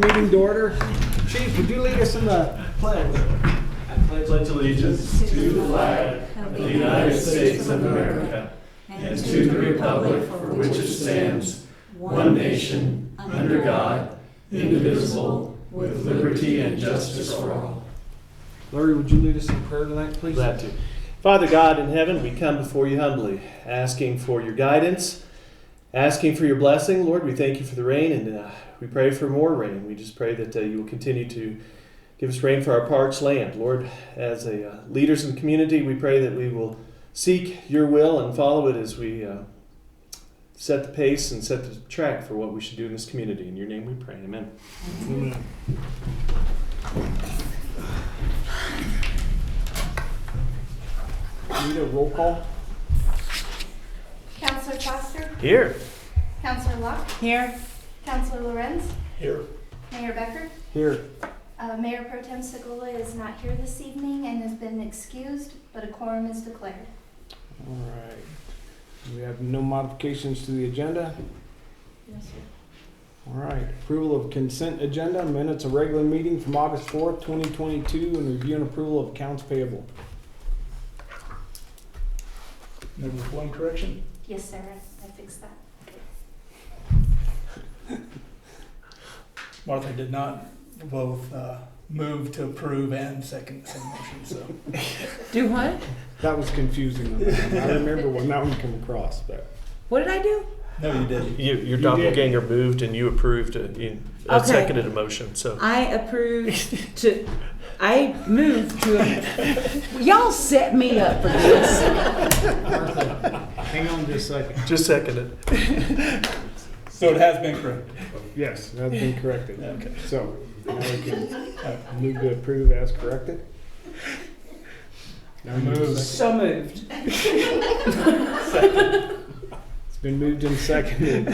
Meeting to order. Chief, would you lead us in the pledge? I pledge allegiance to the flag of the United States of America and to the republic for which it stands, one nation, under God, indivisible, with liberty and justice for all. Larry, would you lead us in prayer tonight, please? Glad to. Father God in heaven, we come before you humbly, asking for your guidance, asking for your blessing. Lord, we thank you for the rain, and we pray for more rain. We just pray that you will continue to give us rain for our parched land. Lord, as leaders in the community, we pray that we will seek your will and follow it as we set the pace and set the track for what we should do in this community. In your name we pray. Amen. Amen. Need a roll call? Counselor Foster? Here. Counselor Locke? Here. Counselor Lorenz? Here. Mayor Becker? Here. Mayor Pro Tem Segola is not here this evening and has been excused, but a quorum is declared. All right. We have no modifications to the agenda. Yes, sir. All right. Approval of consent agenda, minutes of regular meeting from August 4th, 2022, and review and approval of accounts payable. There was one correction. Yes, sir. I fixed that. Martha did not both move to approve and second the same motion, so. Do what? That was confusing. I remember when that one came across, but What did I do? No, you didn't. Your did. doppelganger moved and you approved, Okay. seconded a motion. So I moved to y'all set me up for this. hang on just a second. just seconded. So it has been corrected. Yes, that's been corrected. Okay. So now we can move to approve as corrected. Now Moved. So moved. It's been moved and seconded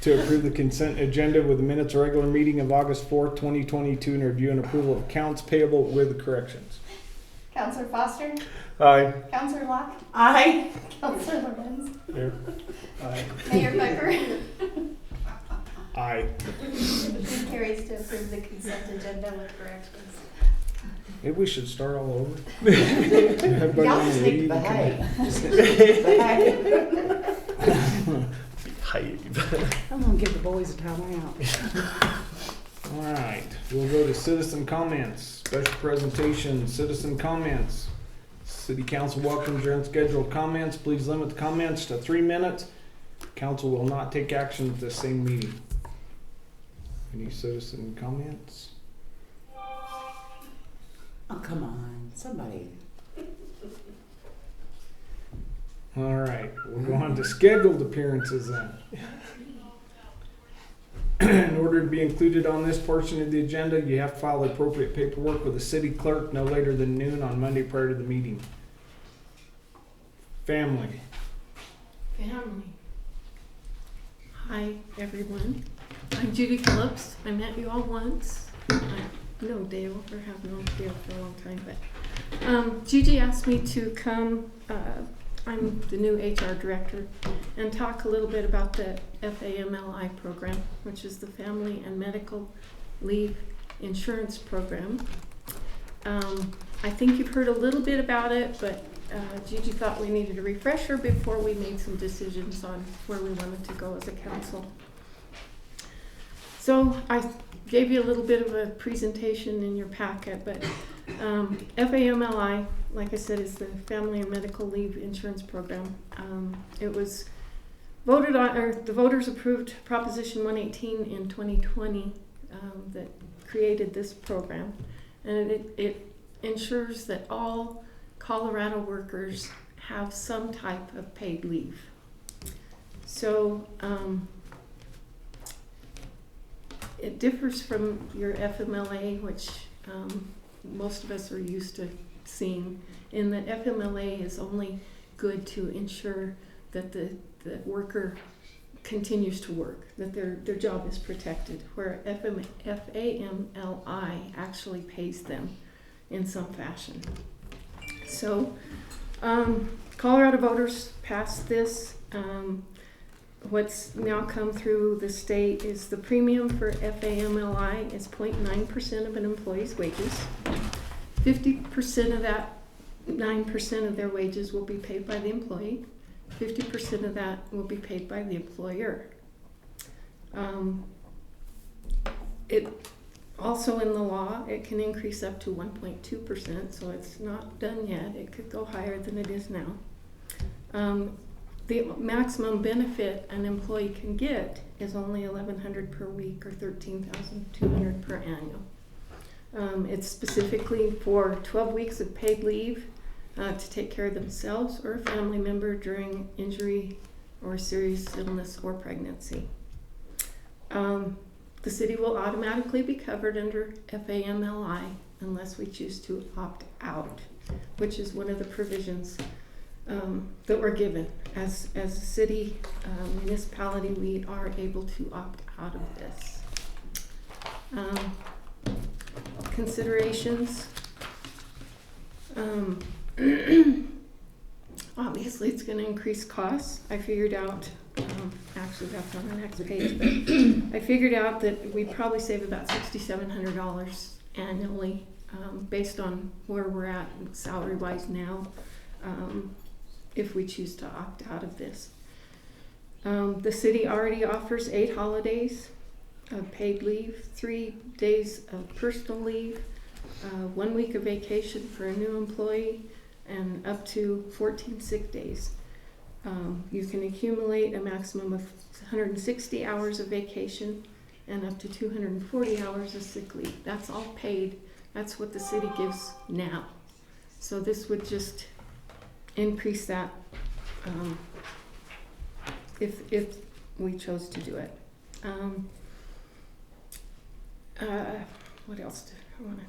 to approve the consent agenda with the minutes of regular meeting of August 4th, 2022, and review and approval of accounts payable with corrections. Counselor Foster? Aye. Counselor Locke? I Counselor Lorenz? Here. Aye. Mayor Becker? Aye. Motion carries to approve the consent agenda with corrections. Maybe we should start all over. Everybody y'all wanna just need to leave? behave. Just need to behave. Behave. I'm gonna give the boys a timeout. All right, we'll go to citizen comments. Special presentation, citizen comments. City Council welcomes your unscheduled comments. Please limit the comments to 3 minutes. Council will not take action at the same meeting. Any citizen comments? Oh, come on, somebody. All right, we'll go on to scheduled appearances then. In order to be included on this portion of the agenda, you have to file the appropriate paperwork with the city clerk no later than noon on Monday prior to the meeting. Family. Family. Hi, everyone. I'm Judy Phillips. I met you all once. I know Dale, or have known Dale for a long time, but Gigi asked me to come, I'm the new HR director, and talk a little bit about the FAMLI program, which is the Family and Medical Leave Insurance Program. I think you've heard a little bit about it, but Gigi thought we needed a refresher before we made some decisions on where we wanted to go as a council. So I gave you a little bit of a presentation in your packet, but FAMLI, like I said, is the Family and Medical Leave Insurance Program. It was voted on, or the voters approved Proposition 118 in 2020 that created this program, and it ensures that all Colorado workers have some type of paid leave. So it differs from your FMLA, which most of us are used to seeing, in that FMLA is only good to ensure that the worker continues to work, that their job is protected, where FAMLI actually pays them in some fashion. So Colorado voters passed this. what's now come through the state is the premium for FAMLI is 0.9% of an employee's wages. 50% of that 9% of their wages will be paid by the employee. 50% of that will be paid by the employer. It also in the law, it can increase up to 1.2%, so it's not done yet. It could go higher than it is now. The maximum benefit an employee can get is only $1,100 per week or $13,200 per annual. It's specifically for 12 weeks of paid leave to take care of themselves or a family member during injury or serious illness or pregnancy. The city will automatically be covered under FAMLI unless we choose to opt out, which is one of the provisions that we're given. As a city municipality, we are able to opt out of this. Considerations. Obviously, it's going to increase costs. I figured out, actually that's on the next page, but I figured out that we'd probably save about $6,700 annually based on where we're at salary-wise now if we choose to opt out of this. The city already offers 8 holidays of paid leave, 3 days of personal leave, 1 week of vacation for a new employee, and up to 14 sick days. You can accumulate a maximum of 160 hours of vacation and up to 240 hours of sick leave. That's all paid. That's what the city gives now. So this would just increase that if we chose to do it. What else do I want to?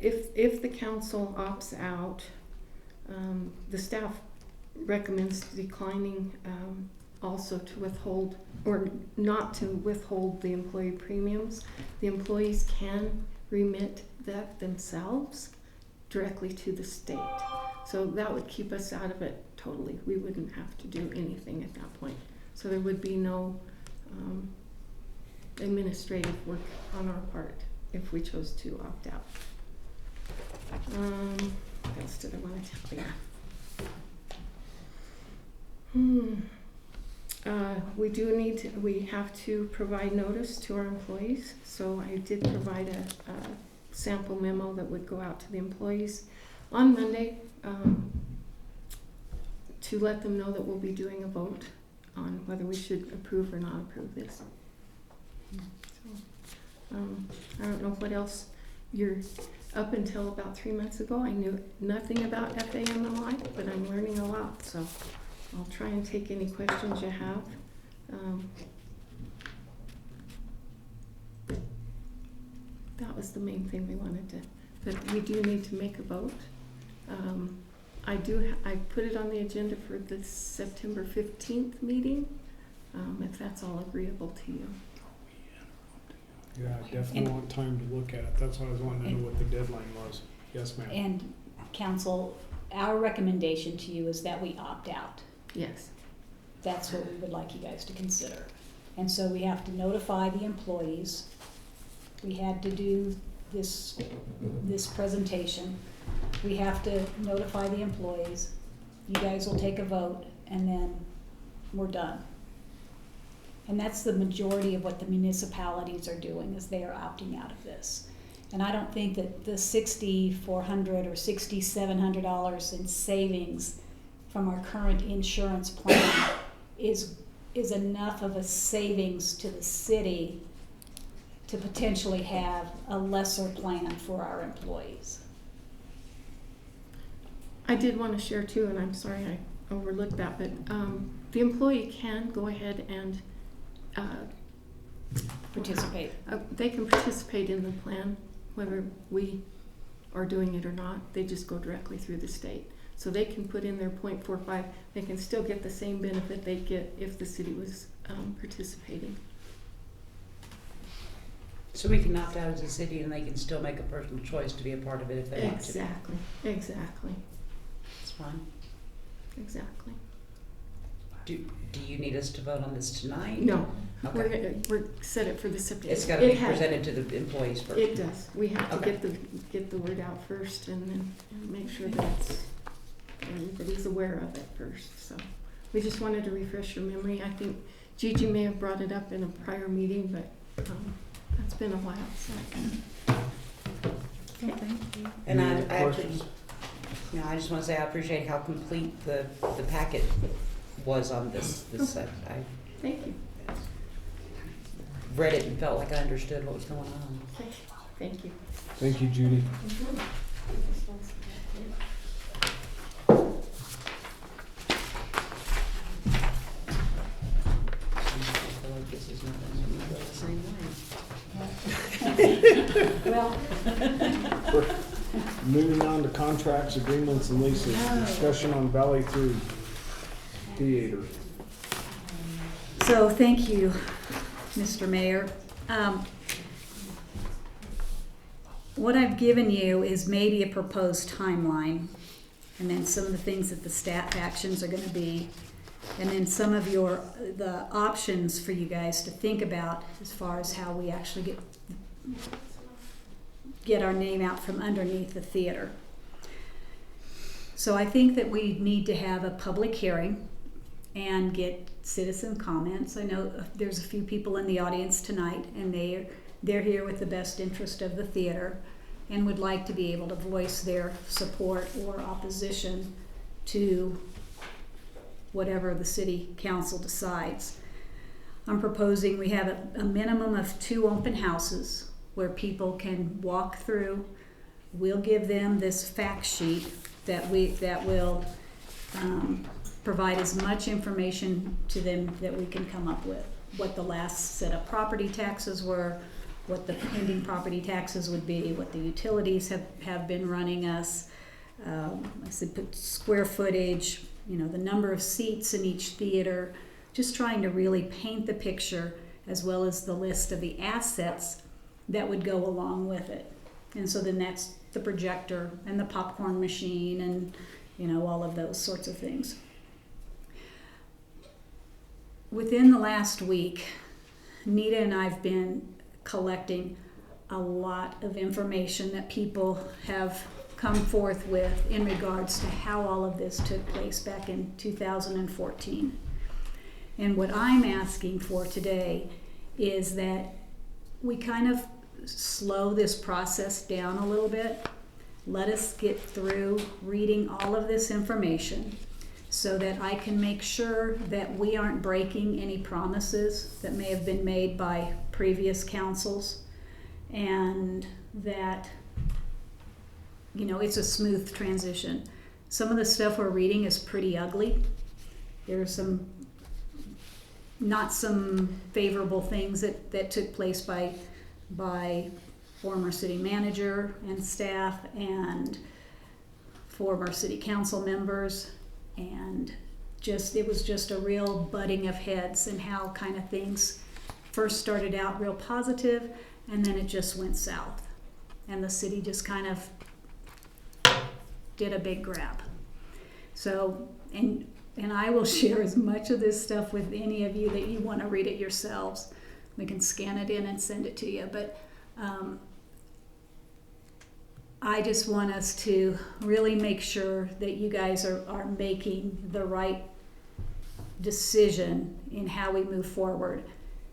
If the council opts out, the staff recommends declining also to withhold or not to withhold the employee premiums. The employees can remit that themselves directly to the state. So that would keep us out of it totally. We wouldn't have to do anything at that point. So there would be no administrative work on our part if we chose to opt out. What else did I want to tell you? We have to provide notice to our employees. So I did provide a sample memo that would go out to the employees on Monday to let them know that we'll be doing a vote on whether we should approve or not approve this. So, I don't know what else up until about 3 months ago, I knew nothing about FAMLI, but I'm learning a lot, so I'll try and take any questions you have. That was the main thing we wanted to, that we do need to make a vote. I put it on the agenda for the September 15th meeting, if that's all agreeable to you. Yeah, I definitely want time to look at it. That's why I was wanting to know what the deadline was. Yes, ma'am. And council, our recommendation to you is that we opt out. Yes. That's what we would like you guys to consider. And so we have to notify the employees. We had to do this presentation. We have to notify the employees. You guys will take a vote and then we're done. And that's the majority of what the municipalities are doing, is they are opting out of this. And I don't think that the $6,400 or $6,700 in savings from our current insurance plan is enough of a savings to the city to potentially have a lesser plan for our employees. I did want to share too, and I'm sorry I overlooked that, but the employee can go ahead and Participate. They can participate in the plan, whether we are doing it or not. They just go directly through the state. So they can put in their 0.45. They can still get the same benefit they'd get if the city was participating. So we can opt out as a city and they can still make a personal choice to be a part of it if they want to. Exactly. That's fine. Exactly. Do you need us to vote on this tonight? No, Okay. we're set it for the September. It's gotta be It has- presented to the employees first. It does. We have to Okay. get the word out first and then make sure that everybody's aware of it first. So we just wanted to refresh your memory. I think Gigi may have brought it up in a prior meeting, but that's been a while. So. And Any other I questions? I just want to say I appreciate how complete the packet was on this. I Thank you. read it and felt like I understood what was going on. Thank you. Thank you, Judy. I feel like this is not going to go the same way. Well, Moving on to contracts, agreements, and leases. Discussion on Valley 3 Theater. so thank you, Mr. Mayor. What I've given you is maybe a proposed timeline, and then some of the things that the staff actions are gonna be, and then some of the options for you guys to think about as far as how we actually get our name out from underneath the theater. So I think that we need to have a public hearing and get citizen comments. I know there's a few people in the audience tonight, and they're here with the best interest of the theater and would like to be able to voice their support or opposition to whatever the city council decides. I'm proposing we have a minimum of 2 open houses where people can walk through. We'll give them this fact sheet that will provide as much information to them that we can come up with. What the last set of property taxes were, what the pending property taxes would be, what the utilities have been running us. I said put square footage, the number of seats in each theater, just trying to really paint the picture, as well as the list of the assets that would go along with it. And so then that's the projector and the popcorn machine and all of those sorts of things. Within the last week, Nita and I've been collecting a lot of information that people have come forth with in regards to how all of this took place back in 2014. And what I'm asking for today is that we kind of slow this process down a little bit. Let us get through reading all of this information so that I can make sure that we aren't breaking any promises that may have been made by previous councils, and that it's a smooth transition. Some of the stuff we're reading is pretty ugly. There's not some favorable things that took place by former city manager and staff and former city council members, and it was just a real butting of heads and how kind of things first started out real positive and then it just went south and the city just kind of did a big grab. So, and I will share as much of this stuff with any of you that you want to read it yourselves. We can scan it in and send it to you, but I just want us to really make sure that you guys are making the right decision in how we move forward.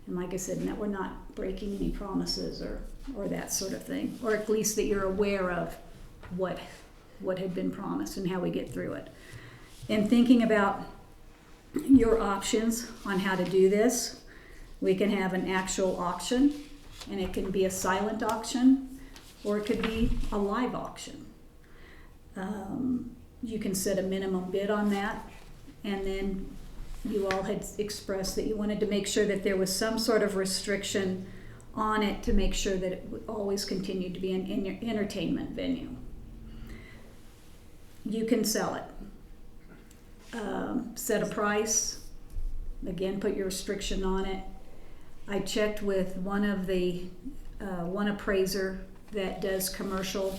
And like I said, and that we're not breaking any promises or that sort of thing, or at least that you're aware of what had been promised and how we get through it. And thinking about your options on how to do this, we can have an actual auction, and it can be a silent auction, or it could be a live auction. You can set a minimum bid on that, and then you all had expressed that you wanted to make sure that there was some sort of restriction on it to make sure that it would always continue to be an entertainment venue. You can sell it. Set a price. Again, put your restriction on it. I checked with one appraiser that does commercial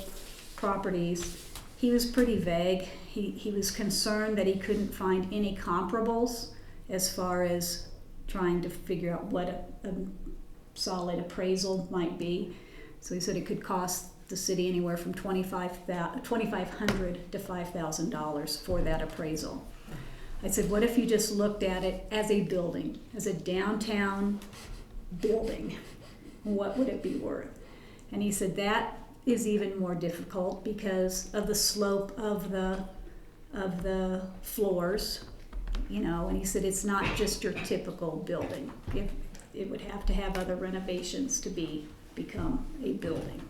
properties. He was pretty vague. He was concerned that he couldn't find any comparables as far as trying to figure out what a solid appraisal might be. So he said it could cost the city anywhere from $2,500 to $5,000 for that appraisal. I said, what if you just looked at it as a building, as a downtown building? What would it be worth? And he said that is even more difficult because of the slope of the floors, you know. And he said it's not just your typical building. It would have to have other renovations to become a building.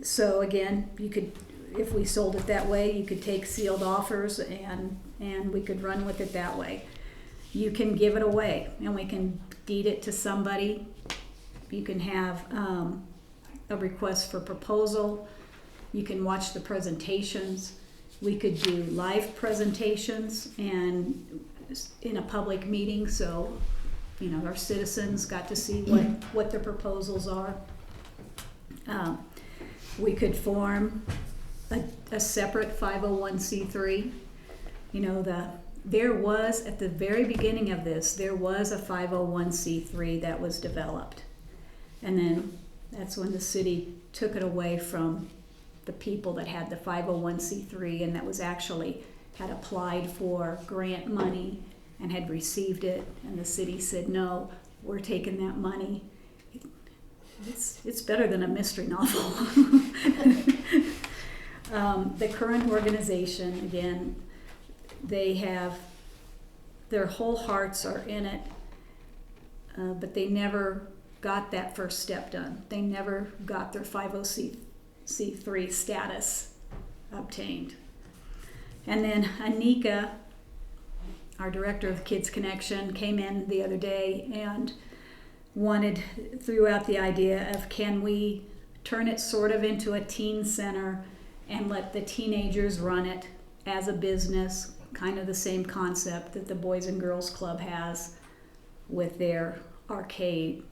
So again, you could, if we sold it that way, you could take sealed offers and we could run with it that way. You can give it away and we can deed it to somebody. You can have a request for proposal. You can watch the presentations. We could do live presentations and in a public meeting, so you know our citizens got to see what the proposals are. We could form a separate 501c3. You know, there was, at the very beginning of this, there was a 501c3 that was developed. And then that's when the city took it away from the people that had the 501c3 and that was actually had applied for grant money and had received it. And the city said, no, we're taking that money. It's better than a mystery novel. The current organization, again, they have, their whole hearts are in it, but they never got that first step done. They never got their 501c3 status obtained. And then Anika, our director of Kids Connection, came in the other day and threw out the idea of, can we turn it sort of into a teen center and let the teenagers run it as a business, kind of the same concept that the Boys and Girls Club has with their arcade,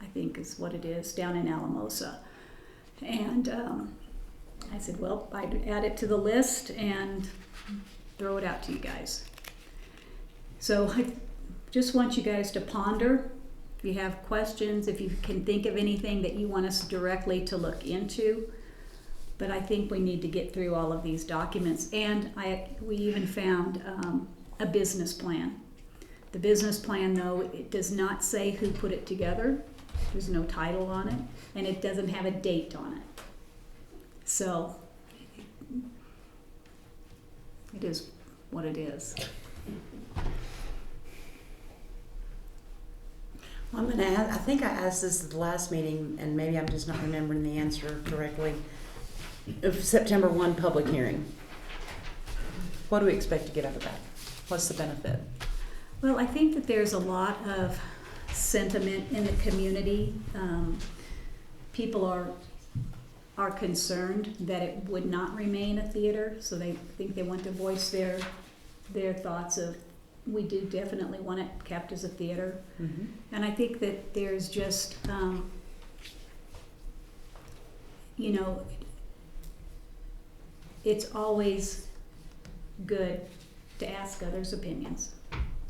I think is what it is, down in Alamosa. And I said, well, I'd add it to the list and throw it out to you guys. So I just want you guys to ponder. If you have questions, if you can think of anything that you want us directly to look into. But I think we need to get through all of these documents. And we even found a business plan. The business plan, though, it does not say who put it together. There's no title on it. And it doesn't have a date on it. So it is what it is. I'm going to add, I think I asked this at the last meeting, and maybe I'm just not remembering the answer correctly. Of September 1 public hearing. What do we expect to get out of that? What's the benefit? Well, I think that there's a lot of sentiment in the community. People are concerned that it would not remain a theater, so they think they want to voice their thoughts of, we do definitely want it kept as a theater. Mm-hmm. And I think that there's just, you know, it's always good to ask others' opinions.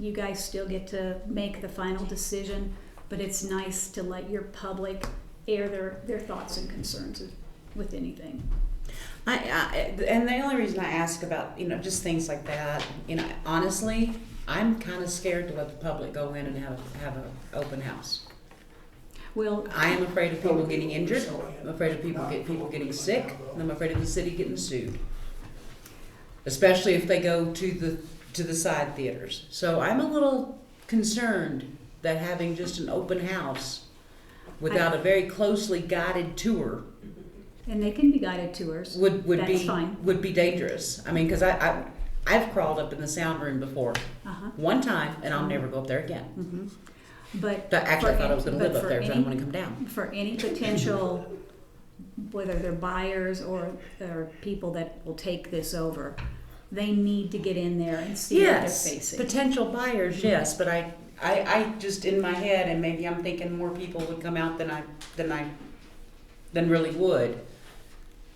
You guys still get to make the final decision, but it's nice to let your public air their thoughts and concerns with anything. And the only reason I ask about, you know, just things like that, you know, honestly, I'm kind of scared to let the public go in and have an open house. Well, I am afraid of people getting injured. I'm afraid of people getting sick. And I'm afraid of the city getting sued, especially if they go to the side theaters. So I'm a little concerned that having just an open house without a very closely guided tour, and they can be guided tours, would be dangerous. I mean, because I've crawled up in the sound room before, one time, and I'll never go up there again. Mm-hmm. But actually, I thought I was going to live up there, so I didn't want to come down. For any potential, whether they're buyers or people that will take this over, they need to get in there and see what they're facing. Potential buyers, yes, but I just in my head, and maybe I'm thinking more people would come out than really would.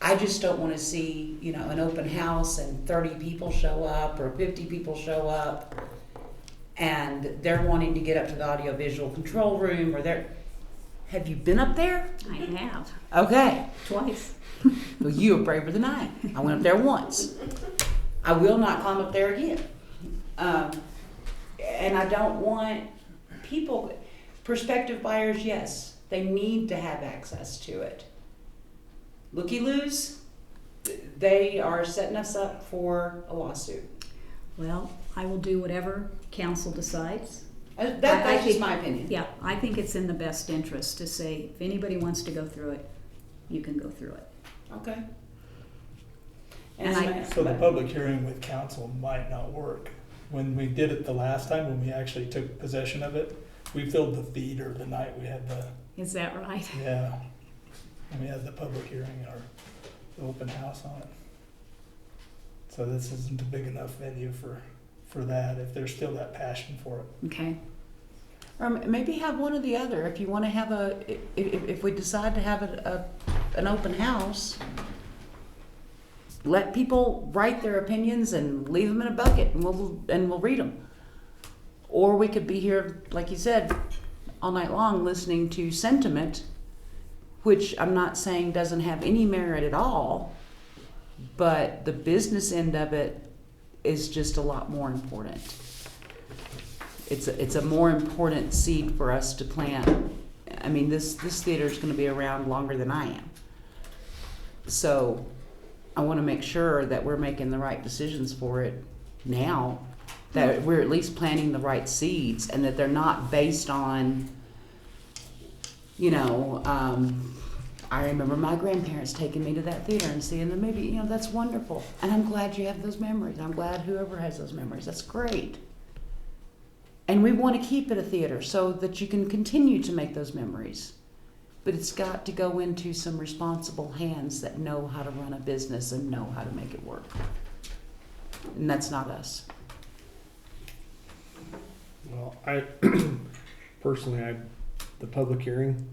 I just don't want to see, you know, an open house and 30 people show up or 50 people show up and they're wanting to get up to the audiovisual control room or they're, have you been up there? I have, Okay. twice. Well, you are braver than I am. I went up there once. I will not climb up there again. And I don't want people, prospective buyers, yes, they need to have access to it. Looky-loos, they are setting us up for a lawsuit. Well, I will do whatever council decides. That's I just think- my opinion. Yeah, I think it's in the best interest to say, if anybody wants to go through it, you can go through it. Okay. And I- So the public hearing with council might not work. When we did it the last time, when we actually took possession of it, we filled the theater the night we had the, Is that right? yeah, and we had the public hearing or the open house on it. So this isn't a big enough venue for that, if there's still that passion for it. Okay, Or maybe have one or the other. If you want to have if we decide to have an open house, let people write their opinions and leave them in a bucket, and we'll read them. Or we could be here, like you said, all night long listening to sentiment, which I'm not saying doesn't have any merit at all, but the business end of it is just a lot more important. It's a more important seed for us to plant. I mean, this theater is going to be around longer than I am. So I want to make sure that we're making the right decisions for it now, that we're at least planting the right seeds, and that they're not based on, you know, I remember my grandparents taking me to that theater and seeing the movie. You know, that's wonderful. And I'm glad you have those memories. I'm glad whoever has those memories. That's great. And we want to keep it a theater so that you can continue to make those memories. But it's got to go into some responsible hands that know how to run a business and know how to make it work. And that's not us. Well, I personally, the public hearing,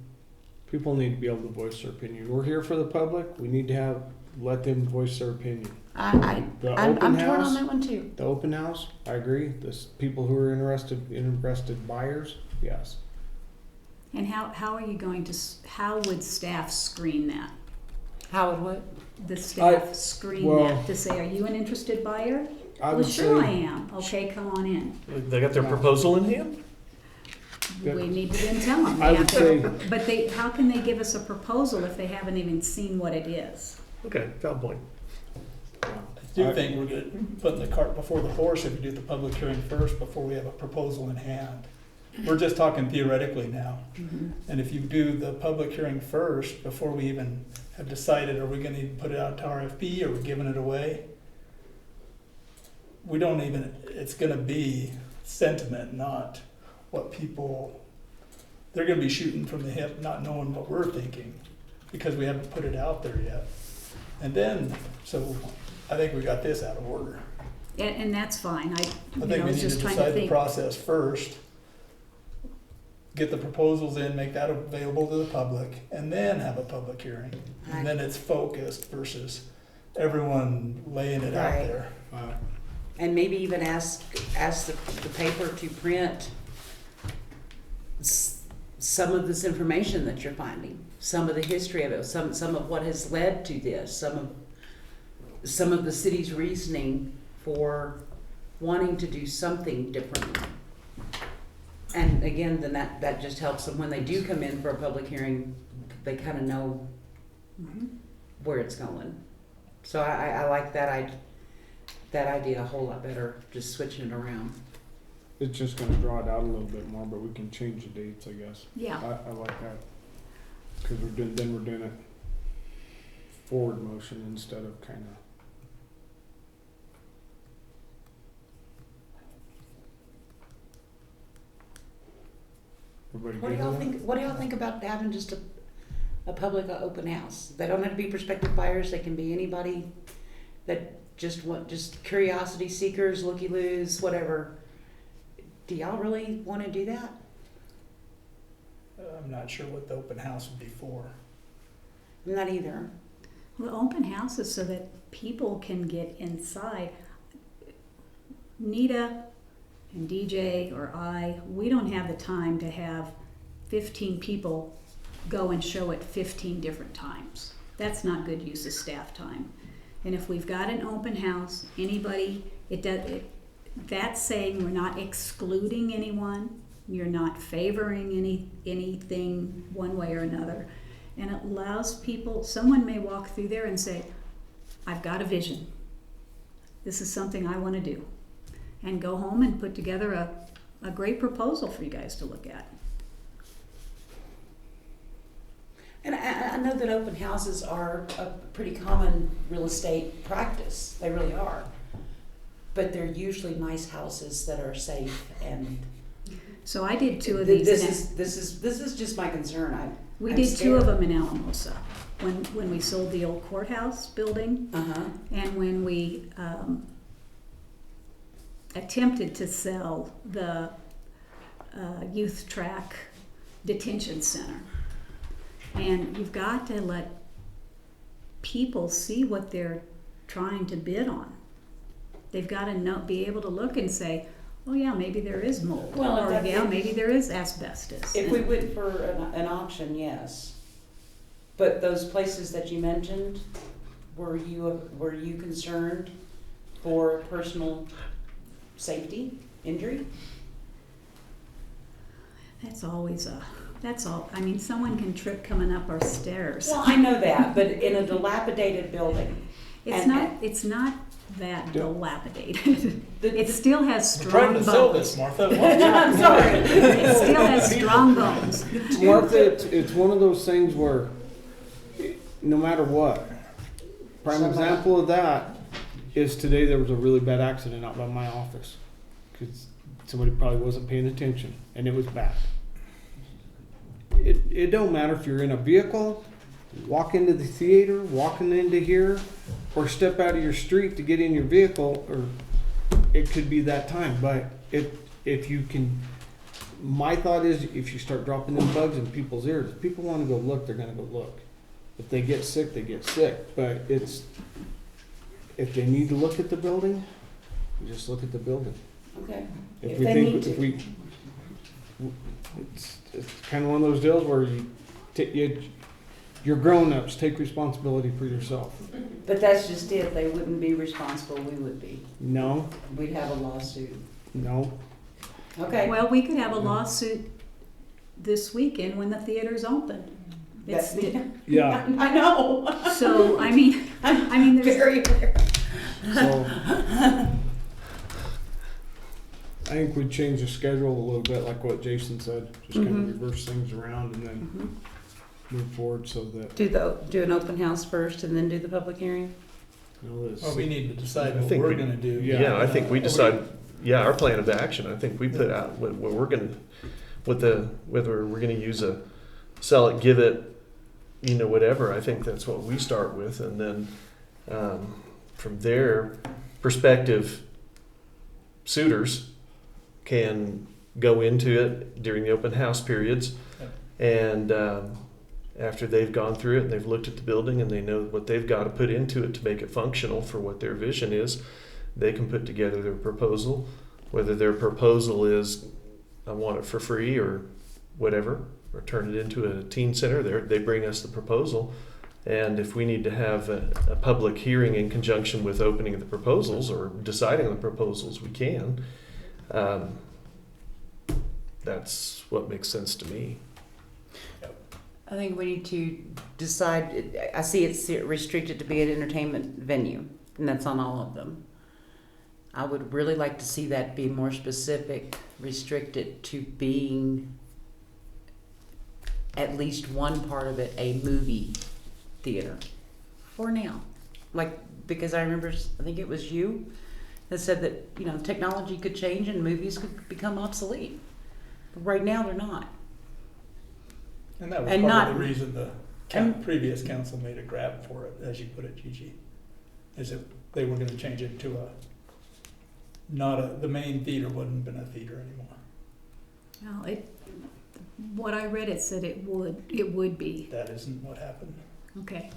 people need to be able to voice their opinion. We're here for the public. We need to let them voice their opinion. I'm open torn house? on that one too. The open house, I agree. This people who are interested buyers, yes. and how are you going to, how would staff screen that? How would what? The staff screen well- that to say, are you an interested buyer? I Well, would sure I say, am. Okay, come on in. They got their proposal in hand? Yeah. We need to then tell them. I would say, But how can they give us a proposal if they haven't even seen what it is? Okay, valid point. I do think we're putting the cart before the horse if we do the public hearing first before we have a proposal in hand. We're just talking theoretically now. And if you do the public hearing first, before we even have decided, are we gonna even put it out to RFP, or are we giving it away? We don't even, it's gonna be sentiment, not what people, they're gonna be shooting from the hip, not knowing what we're thinking, because we haven't put it out there yet. And then, so I think we got this out of order. And that's fine. I I think we was need to just trying to decide the think. process first, get the proposals in, make that available to the public, and then have a public hearing. And then it's focused versus everyone laying it out Right. there. And maybe even ask the paper to print some of this information that you're finding, some of the history of it, some of what has led to this, some of the city's reasoning for wanting to do something differently. And again, then that just helps them when they do come in for a public hearing, they kind of know where it's going. So I like that idea a whole lot better, just switching it around. it's just gonna draw it out a little bit more, but we can change the dates, I guess. Yeah. I like that. Cause we're doing it forward motion instead of kinda. Everybody What do good y'all with that? think? What do y'all think about having just a public open house? They don't have to be prospective buyers. They can be anybody that just curiosity seekers, looky-loos, whatever. Do y'all really want to do that? I'm not sure what the open house would be for. I'm not either. Well, open houses so that people can get inside. Nita and DJ or we don't have the time to have 15 people go and show at 15 different times. That's not good use of staff time. And if we've got an open house, that's saying we're not excluding anyone, you're not favoring anything one way or another. And it allows people, someone may walk through there and say, I've got a vision. This is something I want to do. And go home and put together a great proposal for you guys to look at. And I know that open houses are a pretty common real estate practice. They really are. But they're usually nice houses that are safe and. So I did 2 of these. This is just my concern. We I'm did scared. 2 of them in Alamosa when we sold the old courthouse building, and when we attempted to sell the youth track detention center. And you've got to let people see what they're trying to bid on. They've got to be able to look and say, oh yeah, maybe there is mold, or yeah, maybe there is asbestos. If we went for an auction, yes. But those places that you mentioned, were you concerned for personal safety, injury? That's all. I mean, someone can trip coming up our stairs. Well, I know that, but in a dilapidated building. It's not that dilapidated. It still has We're trying strong to sell bones. this, Martha. I'm sorry. It still has strong bones. Martha, it's one of those things where no matter what, prime example of that is today there was a really bad accident out by my office because somebody probably wasn't paying attention and it was bad. It don't matter if you're in a vehicle, walk into the theater, walking into here, or step out of your street to get in your vehicle, or it could be that time. But if you can, my thought is if you start dropping them bugs in people's ears, if people want to go look, they're going to go look. If they get sick, they get sick. But if they need to look at the building, you just look at the building. Okay. It's kind of one of those deals where you're grown-ups, take responsibility for yourself. But that's just it. They wouldn't be responsible. We would be. No, We'd have a lawsuit. no. Okay. Well, we could have a lawsuit this weekend when the theater's open. Yeah. I know. So I mean, there's Very aware. So I think we change the schedule a little bit, like what Jason said, just kind of reverse things around and then move forward so that Do an open house first and then do the public hearing? Well, we need to decide I what think we're we- gonna do. Yeah, I think we decide, our plan of action, I think we put out what we're gonna, whether we're gonna use sell it, give it, whatever. I think that's what we start with. And then from there, prospective suitors can go into it during the open house periods. And after they've gone through it and they've looked at the building and they know what they've got to put into it to make it functional for what their vision is, they can put together their proposal. Whether their proposal is, I want it for free or whatever, or turn it into a teen center, they bring us the proposal. And if we need to have a public hearing in conjunction with opening the proposals or deciding on the proposals, we can. That's what makes sense to me. I think we need to decide. I see it's restricted to be an entertainment venue, and that's on all of them. I would really like to see that be more specific, restricted to being at least one part of it a movie theater for now. Because I remember, I think it was you that said that, technology could change and movies could become obsolete. But right now they're not. And that was And part not- of the reason the previous council made a grab for it, as you put it, Gigi, is that they were gonna change it to the main theater wouldn't have been a theater anymore. well, what I read, it said it would be. That isn't what happened. Okay.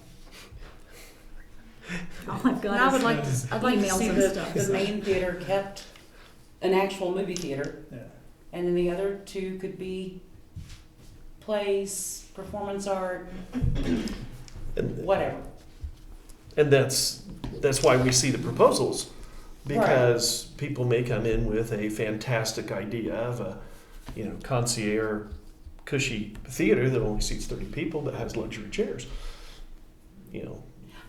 All I've And I would got like is to, I'd like to emails see and the, stuff. the main theater kept an actual movie theater, Yeah. and then the other two could be plays, performance art, And, whatever. and that's why we see the proposals, because people may come in with a fantastic idea of a, concierge, cushy theater that only seats 30 people that has luxury chairs.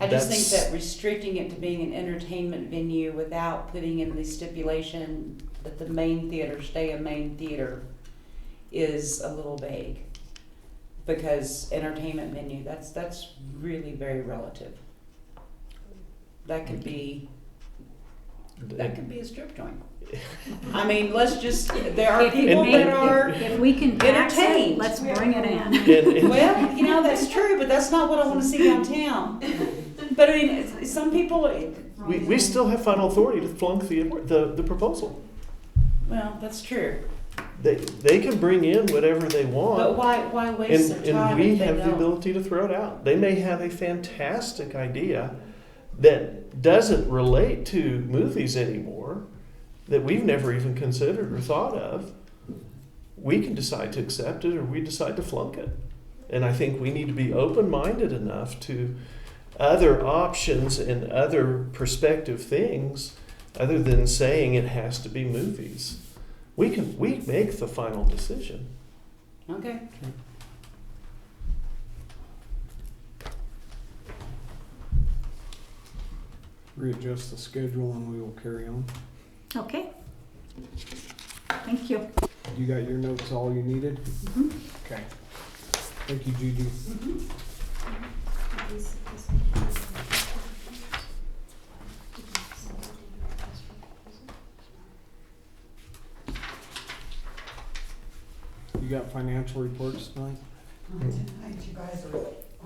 I just think That's- that restricting it to being an entertainment venue without putting in the stipulation that the main theater stay a main theater is a little vague. Because entertainment venue, that's really very relative. That could be a strip joint. I mean, there are people that are, If we can tax it, entertained. let's bring it in. And well, that's true, but that's not what I want to see downtown. But I mean, some people, we still have final authority to flunk the proposal. well, that's true. They can bring in whatever they want. But why waste their And time we if they have the don't? ability to throw it out. They may have a fantastic idea that doesn't relate to movies anymore, that we've never even considered or thought of. We can decide to accept it or we decide to flunk it. And I think we need to be open-minded enough to other options and other prospective things other than saying it has to be movies. We make the final decision. Okay. Readjust the schedule and we will carry on. Okay. Thank you. You got your notes, all you needed? Mhm. Okay. Thank you, Gigi. You got financial reports tonight? You guys are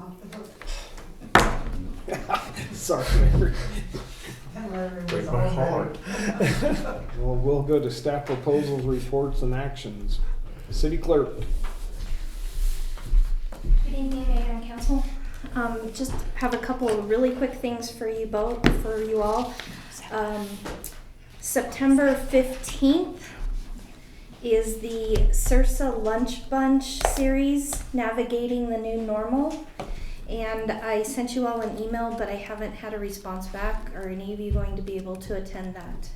off the hook. Sorry. Break my heart. Well, we'll go to staff proposals, reports, and actions. City clerk. Good evening, Mayor and Council. Just have a couple of really quick things for you all. September 15th is the Sursa Lunch Bunch series, Navigating the New Normal. And I sent you all an email, but I haven't had a response back. Are any of you going to be able to attend that?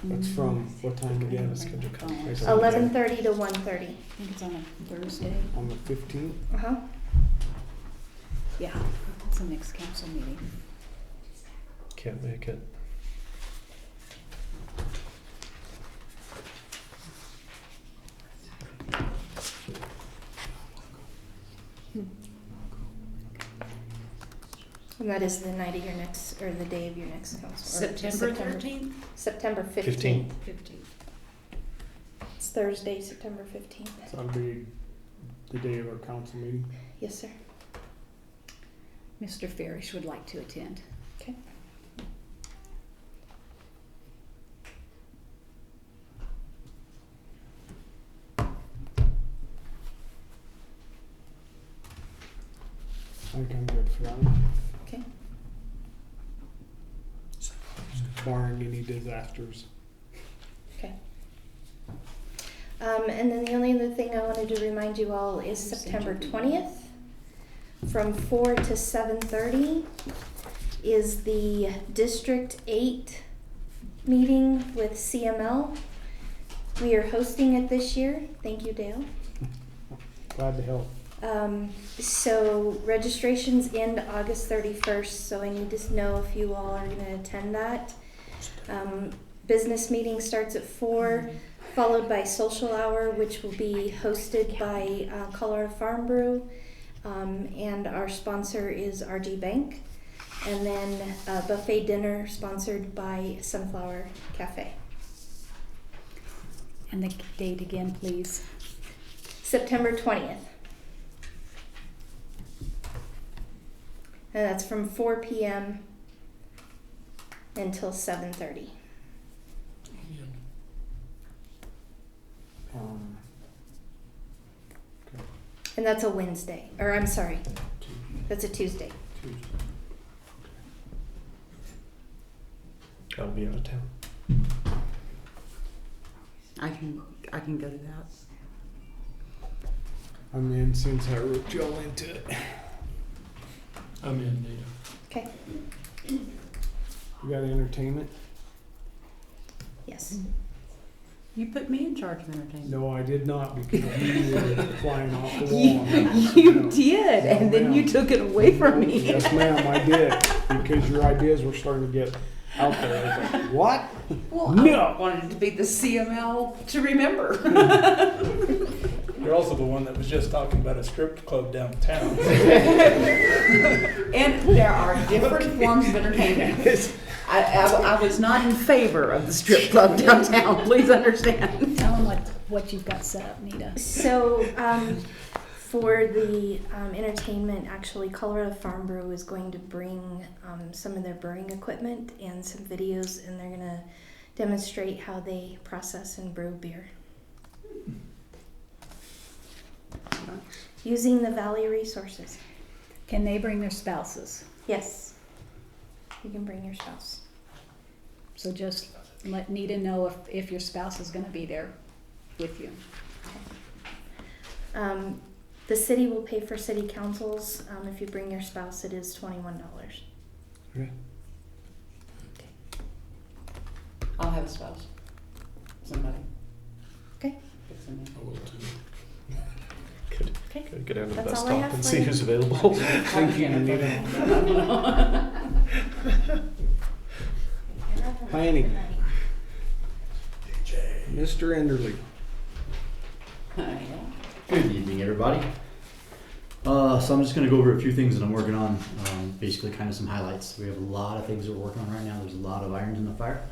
That's from what time again? 11:30 to 1:30. I think it's on a Thursday. On the 15th? Uh-huh. Yeah, that's the next council meeting. Can't make it. And that is the night of your next, or the day of your next council. or September 13th? September 15th. 15. 15th. It's Thursday, September 15th. So that'll be the day of our council meeting. Yes, sir. Mr. Farish would like to attend. Okay. I think I'm good for that one. Okay. Barring any disasters. Okay. And then the only other thing I wanted to remind you all is September 20th from 4 to 7:30 is the District 8 meeting with CML. We are hosting it this year. Thank you, Dale. Glad to help. So registrations end August 31st, so I need to know if you all are going to attend that. Business meeting starts at 4, followed by social hour, which will be hosted by Colorado Farm Brew, and our sponsor is RG Bank, and then a buffet dinner sponsored by Sunflower Cafe. And the date again, please. September 20th. And that's from 4 p.m. until 7:30. Okay. And that's a Wednesday, or I'm sorry, that's a Tuesday. Tuesday. be out of town. I can go to that. I'm in since I roped y'all into it. I'm in, Nita. Okay. You got entertainment? Yes. You put me in charge of entertainment. No, I did not, because you were flying off the wall. You did, No, and then ma'am. you took it away from me. Yes, ma'am, I did, because your ideas were starting to get out there. I was like, what? Well, No. I wanted it to be the CML to remember. You're also the one that was just talking about a strip club downtown. And there are different forms of entertainment. I was not in favor of the strip club downtown, please understand. Tell them what you've got set up, Nita. So, for the entertainment, actually, Colorado Farm Brew is going to bring some of their brewing equipment and some videos, and they're going to demonstrate how they process and brew beer using the valley resources. Can they bring their spouses? Yes, you can bring your spouse. So just let Nita know if your spouse is gonna be there with you. The city will pay for city councils. If you bring your spouse, it is $21. Okay. I'll have a spouse. Somebody. Okay. Get somebody. I will too. Okay. Could go down to the That's bus all I stop have and for see you. who's available. Thank you, Anita. Planning. Mr. Enderly. Good evening, everybody. So I'm just going to go over a few things that I'm working on, basically kind of some highlights. We have a lot of things that we're working on right now. There's a lot of irons in the fire.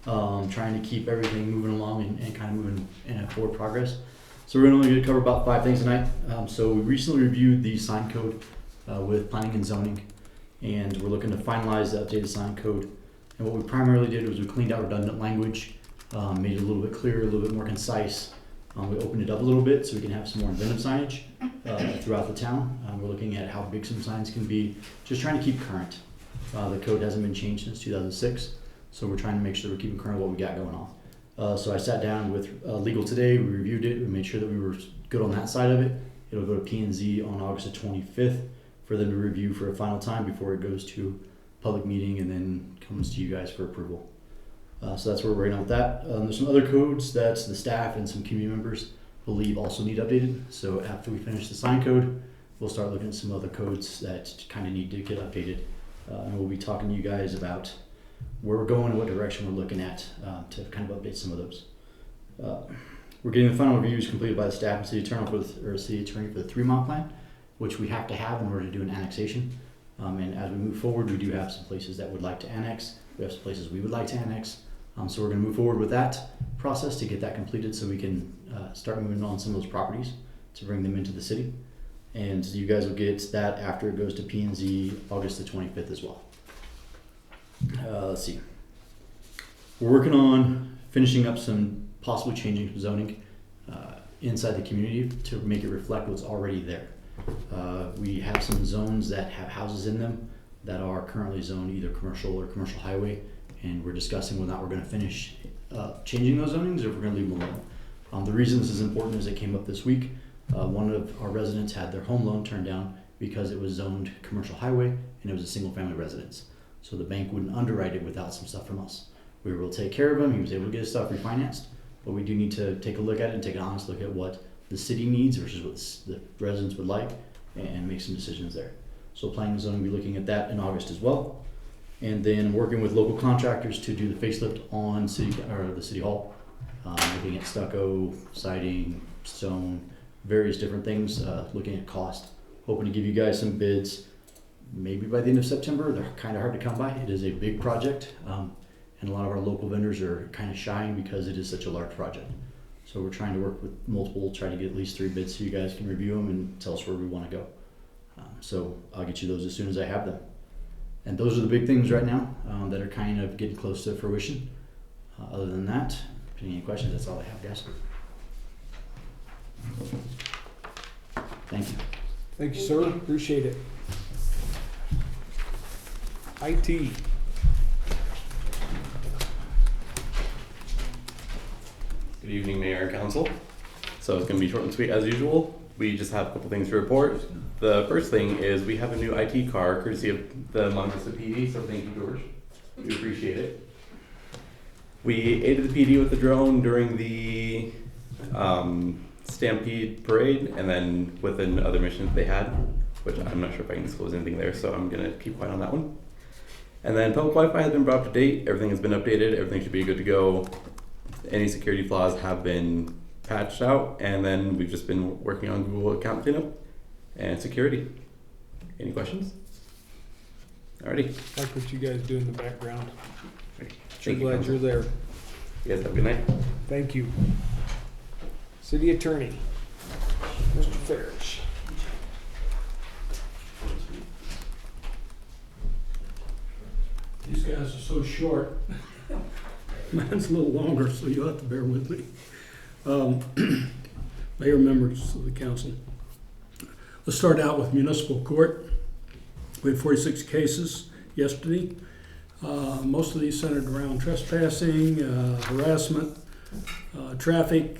Trying to keep everything moving along and kind of moving in a forward progress. So we're only going to cover about 5 things tonight. So we recently reviewed the sign code with planning and zoning, and we're looking to finalize the updated sign code. And what we primarily did was we cleaned out redundant language, made it a little bit clearer, a little bit more concise. We opened it up a little bit so we can have some more inventive signage throughout the town. We're looking at how big some signs can be, just trying to keep current. The code hasn't been changed since 2006, so we're trying to make sure we're keeping current with what we got going on. So I sat down with legal today, we reviewed it, we made sure that we were good on that side of it. It'll go to P&Z on August the 25th for them to review for a final time before it goes to public meeting and then comes to you guys for approval. So that's where we're right on with that. There's some other codes that the staff and some community members believe also need updated. So after we finish the sign code, we'll start looking at some other codes that kind of need to get updated. And we'll be talking to you guys about where we're going and what direction we're looking at to kind of update some of those. We're getting the final reviews completed by the staff and city attorney for the 3-mile plan, which we have to have in order to do an annexation. And as we move forward, we do have some places that would like to annex. We have some places we would like to annex. So we're going to move forward with that process to get that completed so we can start moving on some of those properties to bring them into the city. And you guys will get that after it goes to P&Z August the 25th as well. Let's see. We're working on finishing up some possibly changing zoning inside the community to make it reflect what's already there. We have some zones that have houses in them that are currently zoned either commercial or commercial highway, and we're discussing whether or not we're going to finish changing those zonings or if we're going to leave them alone. The reason this is important is it came up this week. One of our residents had their home loan turned down because it was zoned commercial highway and it was a single family residence. So the bank wouldn't underwrite it without some stuff from us. We were able to take care of him. He was able to get his stuff refinanced, but we do need to take a look at it and take an honest look at what the city needs versus what the residents would like and make some decisions there. So planning and zoning will be looking at that in August as well. And then working with local contractors to do the facelift on the city hall, looking at stucco, siding, stone, various different things, looking at cost, hoping to give you guys some bids maybe by the end of September. They're kind of hard to come by. It is a big project, and a lot of our local vendors are kind of shying because it is such a large project. So we're trying to work with multiple, try to get at least 3 bids so you guys can review them and tell us where we want to go. So I'll get you those as soon as I have them. And those are the big things right now that are kind of getting close to fruition. Other than that, if you have any questions, that's all I have, guys. Thank you. Thank you, sir. Appreciate it. IT. Good evening, Mayor and Council. So it's going to be short and sweet as usual. We just have a couple things to report. The first thing is we have a new IT car courtesy of the Monte Vista PD, so thank you, George. We appreciate it. We aided the PD with the drone during the Stampede Parade and then within other missions they had, which I'm not sure if I can disclose anything there, so I'm going to keep quiet on that one. And then public Wi-Fi has been brought up to date. Everything has been updated. Everything should be good to go. Any security flaws have been patched out, and then we've just been working on Google account cleanup and security. Any questions? Alrighty. Like what you guys do in the background. Sure Thank you, glad you're there. You guys have a good night. Thank you. City Attorney, Mr. Farish. These guys are so short. Mine's a little longer, so you'll have to bear with me. Mayor, members of the council. Let's start out with municipal court. We had 46 cases yesterday. Most of these centered around trespassing, harassment, traffic,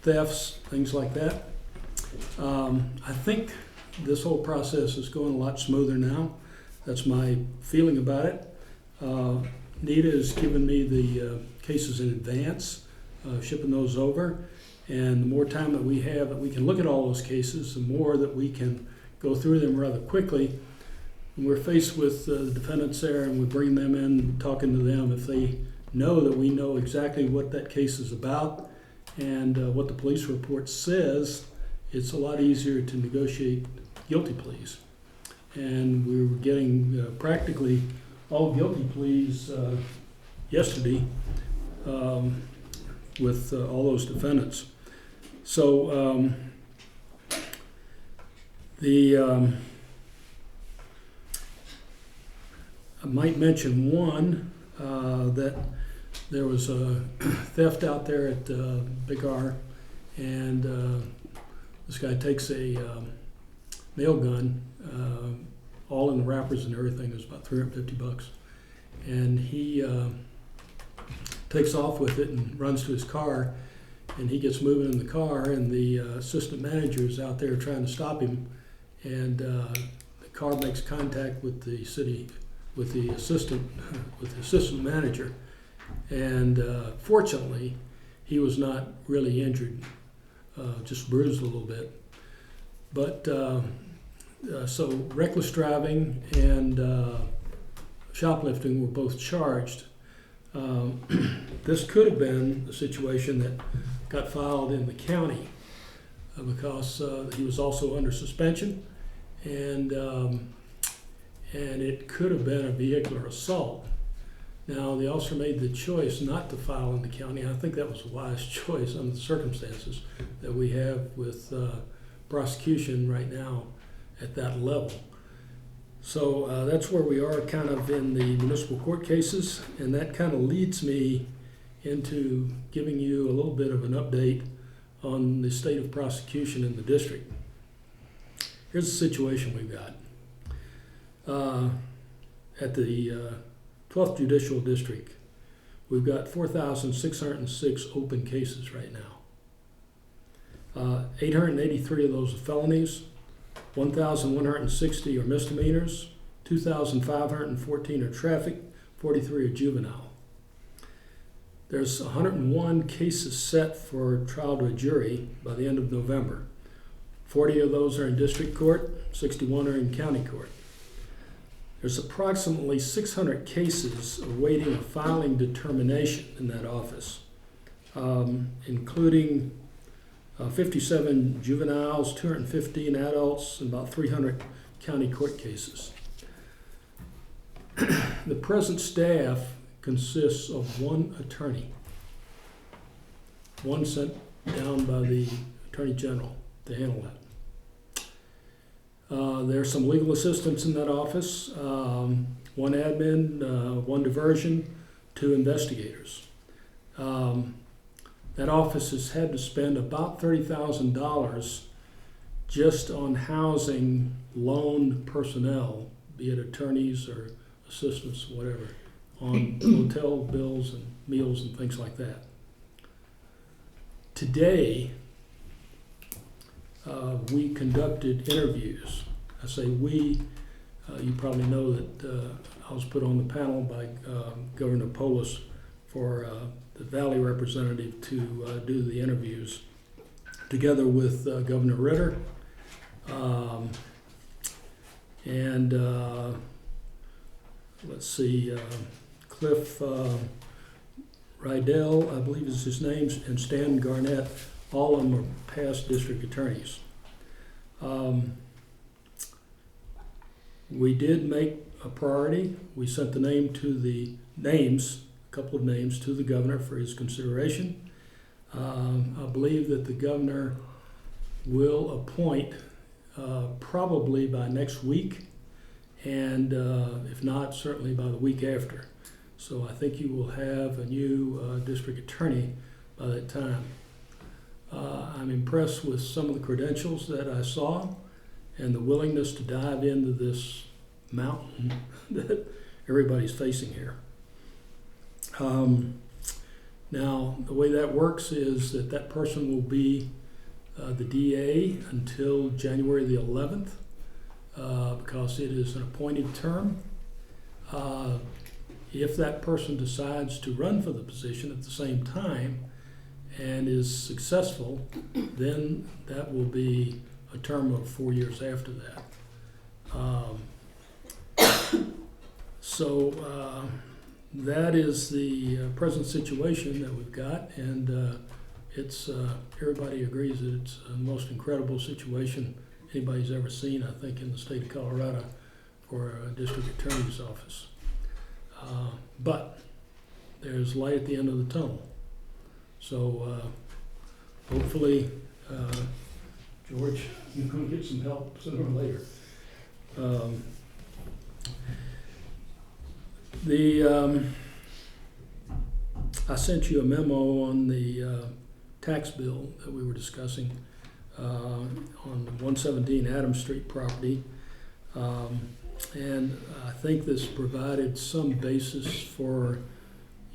thefts, things like that. I think this whole process is going a lot smoother now. That's my feeling about it. Nita has given me the cases in advance, shipping those over. And the more time that we have that we can look at all those cases, the more that we can go through them rather quickly. When we're faced with the defendants there and we bring them in, talking to them, if they know that we know exactly what that case is about and what the police report says, it's a lot easier to negotiate guilty pleas. And we were getting practically all guilty pleas yesterday with all those defendants. So I might mention one, that there was a theft out there at Big R, and this guy takes a nail gun, all in the wrappers and everything. It was about $350, and he takes off with it and runs to his car, and he gets moving in the car, and the assistant manager is out there trying to stop him, and the car makes contact with the assistant manager, and fortunately he was not really injured, just bruised a little bit. But so reckless driving and shoplifting were both charged. This could have been a situation that got filed in the county because he was also under suspension, and it could have been a vehicular assault. Now, the officer made the choice not to file in the county. I think that was a wise choice under the circumstances that we have with prosecution right now at that level. So that's where we are kind of in the municipal court cases, and that kind of leads me into giving you a little bit of an update on the state of prosecution in the district. Here's the situation we've got. At the 12th Judicial District, we've got 4,606 open cases right now. 883 of those are felonies, 1,160 are misdemeanors, 2,514 are traffic, 43 are juvenile. There's 101 cases set for trial to a jury by the end of November. 40 of those are in district court, 61 are in county court. There's approximately 600 cases awaiting a filing determination in that office, including 57 juveniles, 215 adults, and about 300 county court cases. The present staff consists of one attorney, one sent down by the Attorney General to handle that. There's some legal assistants in that office, one admin, one diversion, 2 investigators. That office has had to spend about $30,000 just on housing loan personnel, be it attorneys or assistants, whatever, on hotel bills and meals and things like that. Today, we conducted interviews. I say we, you probably know that I was put on the panel by Governor Polis for the Valley representative to do the interviews, together with Governor Ritter and let's see, Cliff Rydell, I believe is his name, and Stan Garnett. All of them are past district attorneys. We did make a priority. We sent the names, a couple of names, to the governor for his consideration. I believe that the governor will appoint probably by next week, and if not, certainly by the week after. So I think you will have a new district attorney by that time. I'm impressed with some of the credentials that I saw and the willingness to dive into this mountain that everybody's facing here. Now, the way that works is that person will be the DA until January the 11th because it is an appointed term. If that person decides to run for the position at the same time and is successful, then that will be a term of 4 years after that. So that is the present situation that we've got, and it's everybody agrees that it's the most incredible situation anybody's ever seen, I think, in the state of Colorado for a district attorney's office. But there's light at the end of the tunnel. So hopefully, George, you're going to get some help sooner or later. I sent you a memo on the tax bill that we were discussing on the 117 Adams Street property. And I think this provided some basis for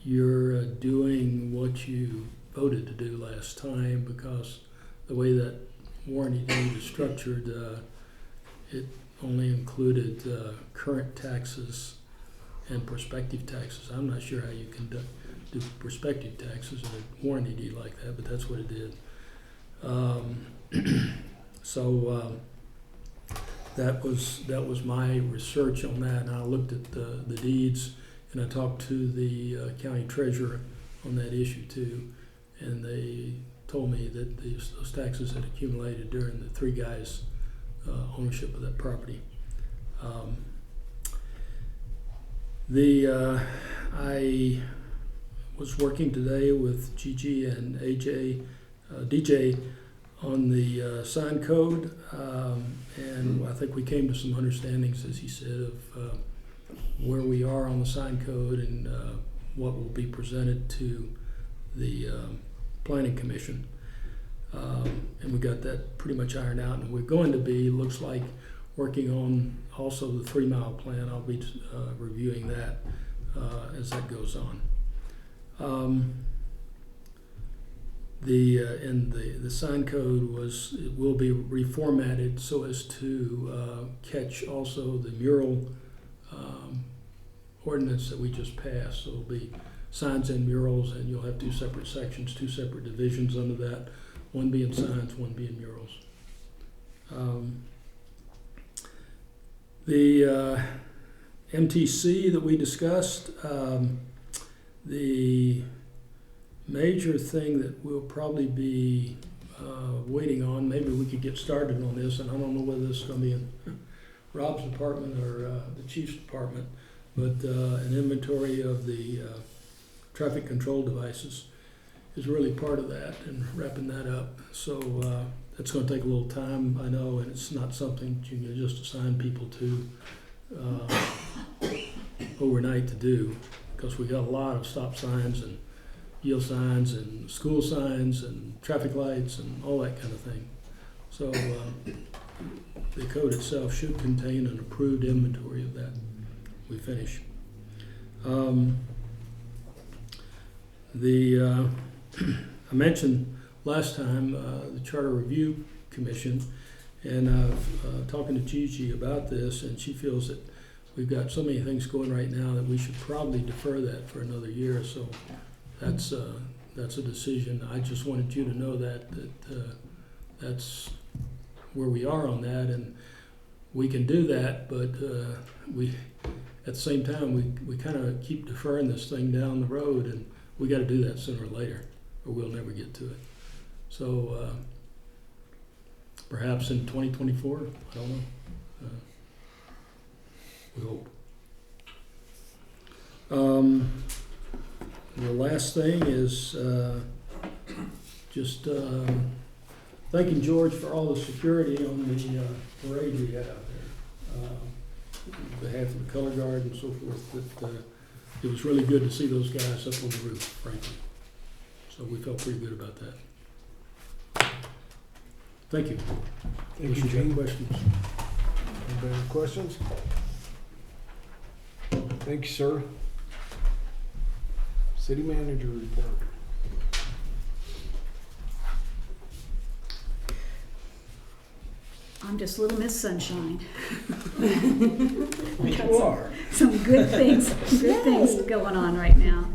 your doing what you voted to do last time, because the way that warranty deed is structured, it only included current taxes and prospective taxes. I'm not sure how you can do prospective taxes in a warranty deed like that, but that's what it did. So that was my research on that, and I looked at the deeds, and I talked to the county treasurer on that issue too, and they told me that those taxes had accumulated during the three guys' ownership of that property. I was working today with Gigi and DJ on the sign code, and I think we came to some understandings, as he said, of where we are on the sign code and what will be presented to the Planning Commission. And we got that pretty much ironed out, and we're going to be, looks like, working on also the 3 mile plan. I'll be reviewing that as that goes on. The sign code will be reformatted so as to catch also the mural ordinance that we just passed. So it'll be signs and murals, and you'll have 2 separate sections, 2 separate divisions under that, one being signs, one being murals. The MTC that we discussed, the major thing that we'll probably be waiting on, maybe we could get started on this, and I don't know whether this is going to be in Rob's department or the chief's department, but an inventory of the traffic control devices is really part of that, and wrapping that up. So that's going to take a little time, I know, and it's not something you can just assign people to overnight to do, because we got a lot of stop signs and yield signs and school signs and traffic lights and all that kind of thing. So the code itself should contain an approved inventory of that when we finish. I mentioned last time, the Charter Review Commission, and talking to Gigi about this, and she feels that we've got so many things going right now that we should probably defer that for another year. So that's a decision. I just wanted you to know that that's where we are on that, and we can do that, but we at the same time we kind of keep deferring this thing down the road, and we got to do that sooner or later, or we'll never get to it. So perhaps in 2024, I don't know. We hope. The last thing is just thanking George for all the security on the parade we had out there. On behalf of the color guard and so forth, that it was really good to see those guys up on the roof, frankly. So we felt pretty good about that. Thank you. Thank you, Any Gene. questions? Anybody have questions? Thank you, sir. City manager report. I'm just Little Miss Sunshine. You are. Some good things going on right now.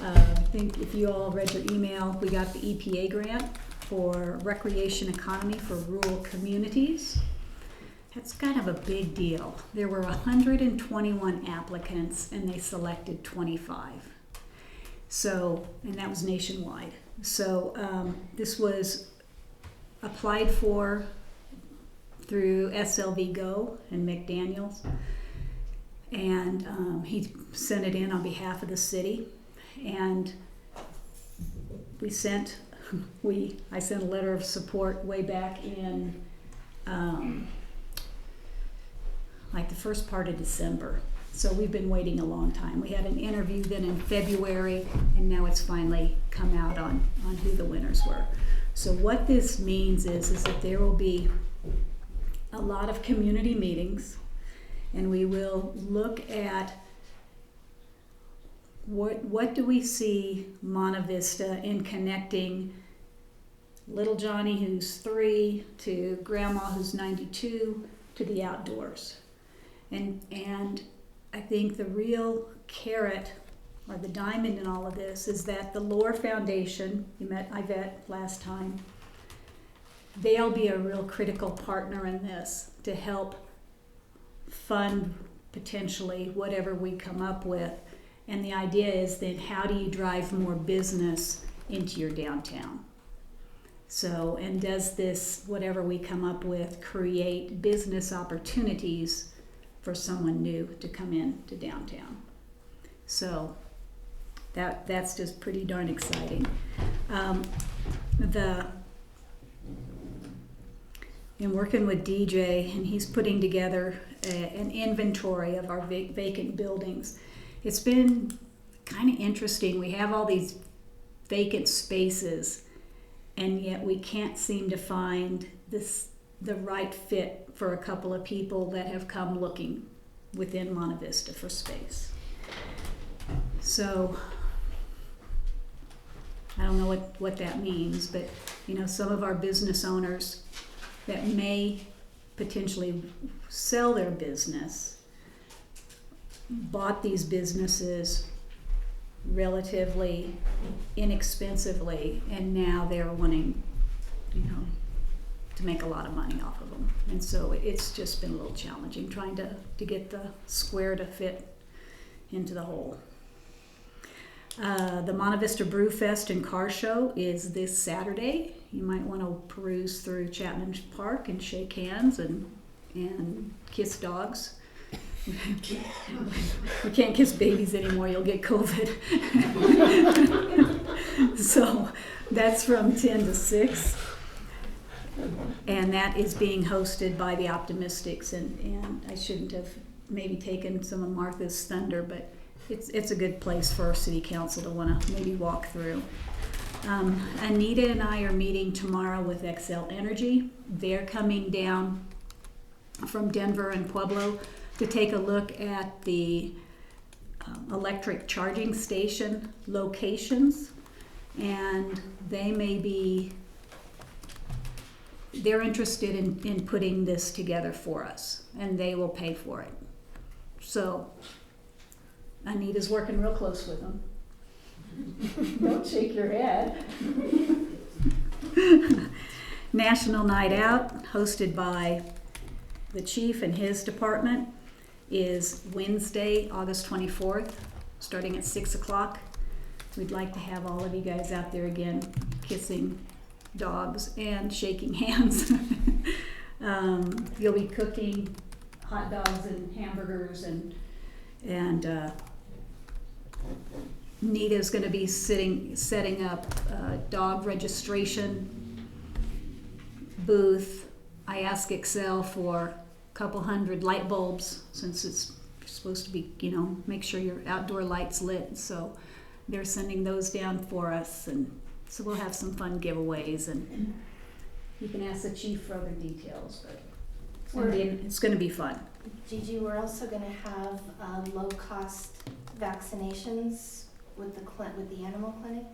I think if you all read your email, we got the EPA grant for recreation economy for rural communities. That's kind of a big deal. There were 121 applicants and they selected 25. So, and that was nationwide. So this was applied for through SLV Go and McDaniels. And he sent it in on behalf of the city. And I sent a letter of support way back in like the first part of December. So we've been waiting a long time. We had an interview then in February, and now it's finally come out on who the winners were. So what this means is that there will be a lot of community meetings, and we will look at what do we see Monte Vista in connecting little Johnny, who's 3, to grandma, who's 92, to the outdoors. And I think the real carrot or the diamond in all of this is that the Lohr Foundation, you met Yvette last time, they'll be a real critical partner in this to help fund potentially whatever we come up with. And the idea is then how do you drive more business into your downtown? So, and does this, whatever we come up with, create business opportunities for someone new to come in to downtown? So that's just pretty darn exciting. I'm working with DJ, and he's putting together an inventory of our vacant buildings. It's been kind of interesting. We have all these vacant spaces, and yet we can't seem to find the right fit for a couple of people that have come looking within Monte Vista for space. So I don't know what that means, but some of our business owners that may potentially sell their business bought these businesses relatively inexpensively, and now they're wanting to make a lot of money off of them. And so it's just been a little challenging trying to get the square to fit into the hole. The Monte Vista Brew Fest and Car Show is this Saturday. You might want to peruse through Chapman Park and shake hands and kiss dogs. We can't kiss babies anymore, you'll get COVID. So that's from 10 to 6. And that is being hosted by the Optimistics, and I shouldn't have maybe taken some of Martha's thunder, but it's a good place for our city council to want to maybe walk through. Anita and I are meeting tomorrow with XL Energy. They're coming down from Denver and Pueblo to take a look at the electric charging station locations. and they're interested in putting this together for us, and they will pay for it. So Anita's working real close with them. Don't shake your head. National Night Out, hosted by the chief and his department, is Wednesday, August 24th, starting at 6 o'clock. We'd like to have all of you guys out there again, kissing dogs and shaking hands. You'll be cooking hot dogs and hamburgers, and Nita's going to be setting up a dog registration booth. I asked Excel for a couple hundred light bulbs, since it's supposed to be, make sure your outdoor light's lit. So they're sending those down for us, and so we'll have some fun giveaways, and you can ask the chief for other details, but it's going to be fun. Gigi, we're also going to have low-cost vaccinations with the animal clinic,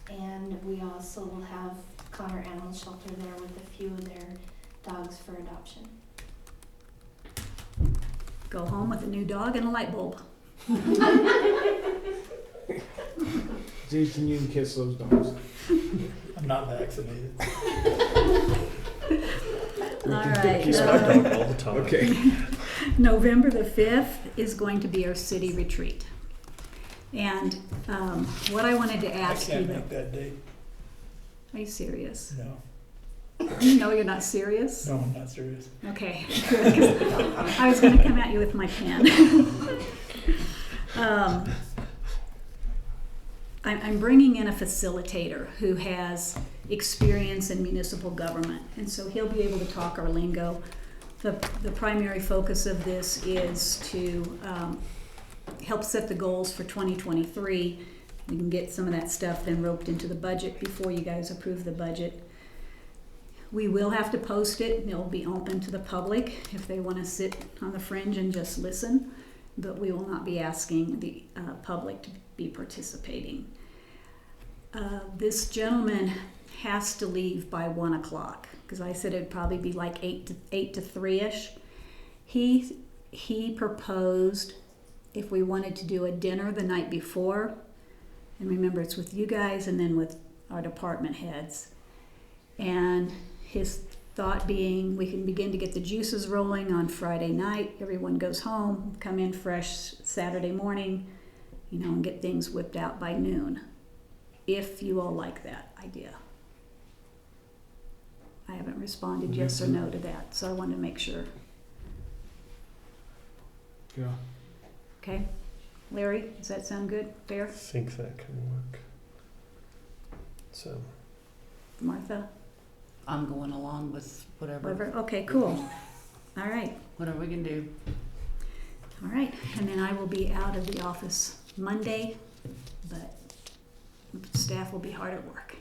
and we also will have Connor Animal Shelter there with a few of their dogs for adoption. Go home with a new dog and a light bulb. Jason, you can kiss those dogs. I'm not vaccinated. All right. Kiss my dog all the time. Okay. November the 5th is going to be our city retreat. And what I wanted to I ask you, can't make that date. are you serious? No. No, you're not serious? No, I'm not serious. Okay, good, 'cause I was going to come at you with my pen. I'm bringing in a facilitator who has experience in municipal government, and so he'll be able to talk our lingo. The primary focus of this is to help set the goals for 2023. We can get some of that stuff then roped into the budget before you guys approve the budget. We will have to post it, and it'll be open to the public if they want to sit on the fringe and just listen, but we will not be asking the public to be participating. This gentleman has to leave by 1 o'clock, because I said it'd probably be like 8 to 3-ish. He proposed if we wanted to do a dinner the night before, and remember it's with you guys and then with our department heads. And his thought being we can begin to get the juices rolling on Friday night. Everyone goes home, come in fresh Saturday morning, and get things whipped out by noon. If you all like that idea. I haven't responded yes or no to that, so I wanted to make sure. Yeah. Okay? Larry, does that sound good? Fair? I think that can work. So, Martha? I'm going along with whatever Okay, cool. All right. we can do. All right. And then I will be out of the office Monday, but staff will be hard at work.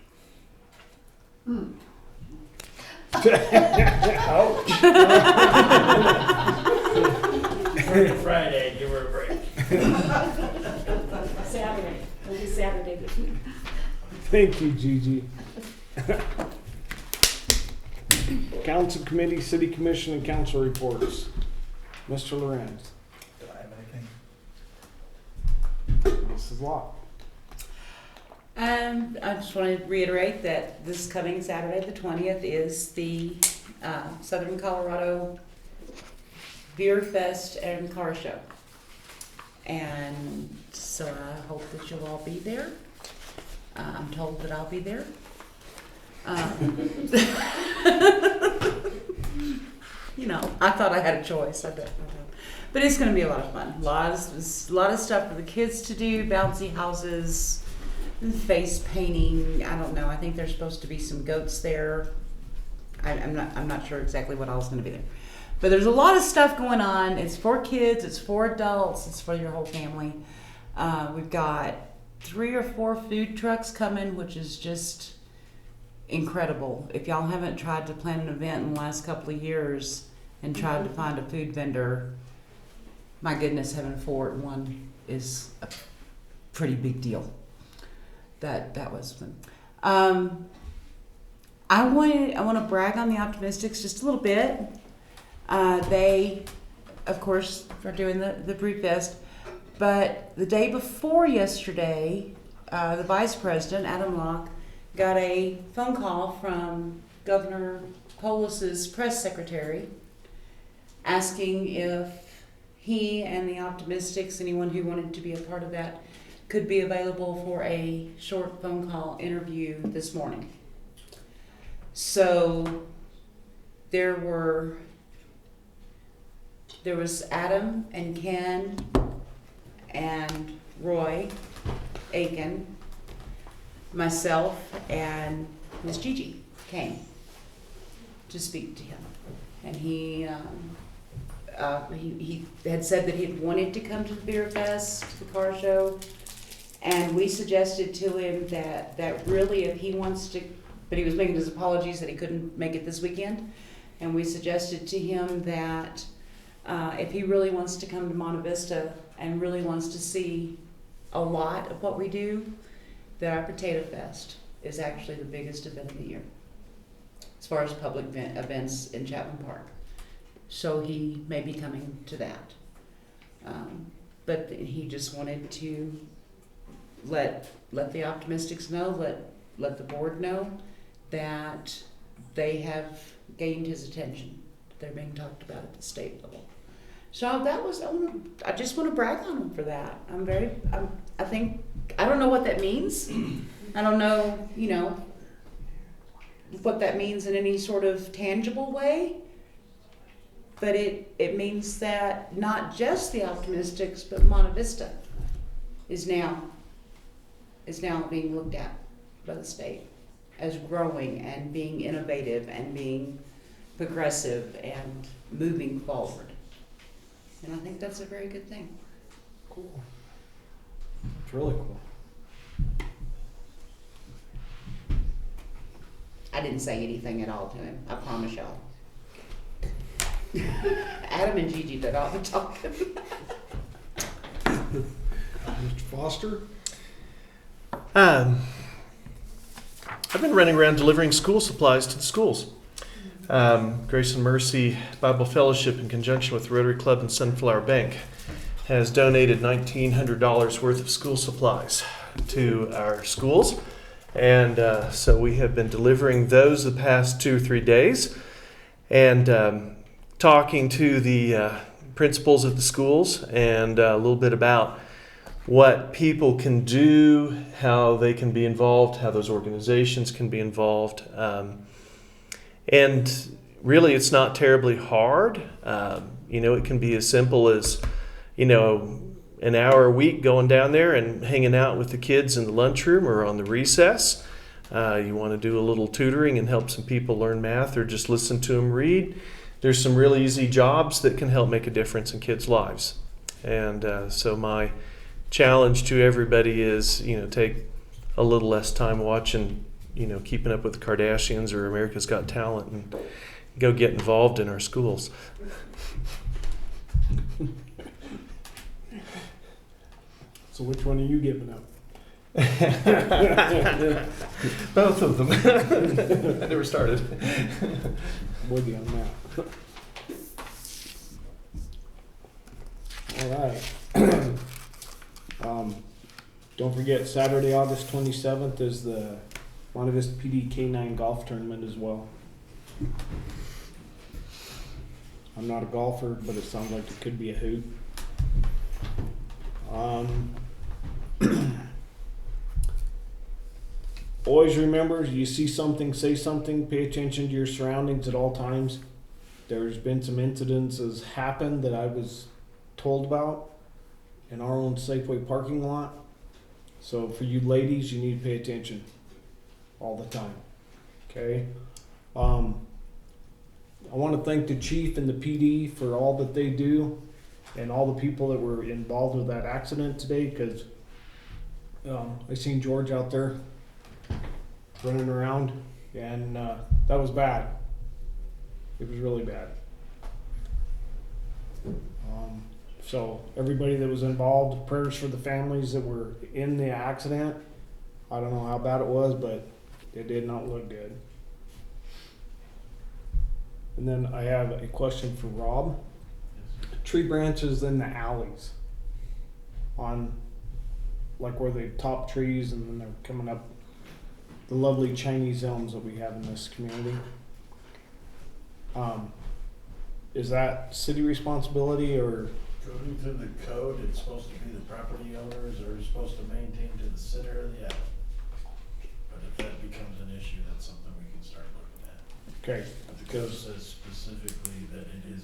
Friday, give her a break. Saturday. It'll be Saturday this week. Thank you, Gigi. Council committee, city commission, and council reports. Mr. Lorenz. Do I have anything? Mrs. Locke. I just want to reiterate that this coming Saturday, the 20th, is the Southern Colorado Beer Fest and Car Show. And so I hope that you'll all be there. I'm told that I'll be there. I thought I had a choice. I don't. But it's going to be a lot of fun. A lot of stuff for the kids to do, bouncy houses, face painting. I don't know. I think there's supposed to be some goats there. I'm not sure exactly what else is going to be there. But there's a lot of stuff going on. It's for kids. It's for adults. It's for your whole family. We've got 3 or 4 food trucks coming, which is just incredible. If y'all haven't tried to plan an event in the last couple of years and tried to find a food vendor, my goodness, having 4 at one is a pretty big deal. that was fun. I want to brag on the Optimistics just a little bit. They, of course, are doing the Brew Fest, but the day before yesterday, the Vice President, Adam Locke, got a phone call from Governor Polis's press secretary asking if he and the Optimistics, anyone who wanted to be a part of that, could be available for a short phone call interview this morning. So there was Adam and Ken and Roy Aiken, myself, and Miss Gigi came to speak to him. And he had said that he had wanted to come to the Beer Fest, the car show, and we suggested to him that really if he wants to, but he was making his apologies that he couldn't make it this weekend, and we suggested to him that if he really wants to come to Monte Vista and really wants to see a lot of what we do, that our Potato Fest is actually the biggest event of the year as far as public events in Chapman Park. So he may be coming to that. But he just wanted to let the Optimistics know, let the board know that they have gained his attention. They're being talked about at the state level. So that was, I just want to brag on him for that. I don't know what that means. I don't know, what that means in any sort of tangible way. But it means that not just the Optimistics, but Monte Vista is now being looked at by the state as growing and being innovative and being progressive and moving forward. And I think that's a very good thing. Cool. It's really cool. I didn't say anything at all to him, I promise y'all. Adam and Gigi did all the talking. Mr. Foster? I've been running around delivering school supplies to the schools. Grace and Mercy Bible Fellowship, in conjunction with Rotary Club and Sunflower Bank, has donated $1,900 worth of school supplies to our schools. And so we have been delivering those the past 2 or 3 days and talking to the principals of the schools and a little bit about what people can do, how they can be involved, how those organizations can be involved. And really, it's not terribly hard. It can be as simple as, an hour a week going down there and hanging out with the kids in the lunchroom or on the recess. You want to do a little tutoring and help some people learn math or just listen to them read. There's some really easy jobs that can help make a difference in kids' lives. And so my challenge to everybody is, take a little less time watching, Keeping Up with the Kardashians or America's Got Talent and go get involved in our schools. So which one are you giving up? Both of them. I never started. With you on that. All right. Don't forget, Saturday, August 27th is the Monte Vista PD K9 golf tournament as well. I'm not a golfer, but it sounds like it could be a hoot. Always remember, you see something, say something, pay attention to your surroundings at all times. There's been some incidences happen that I was told about in our own Safeway parking lot. So for you ladies, you need to pay attention all the time. Okay? I want to thank the chief and the PD for all that they do and all the people that were involved with that accident today, because I seen George out there running around, and that was bad. It was really bad. So everybody that was involved, prayers for the families that were in the accident. I don't know how bad it was, but it did not look good. And then I have a question for Rob. Tree branches in the alleys on, like where they top trees and then they're coming up, the lovely Chinese elms that we have in this community. Is that city responsibility or? According to the code, it's supposed to be the property owners are supposed to maintain to the center of the alley. But if that becomes an issue, that's something we can start looking at. Okay, But the code says specifically that it is,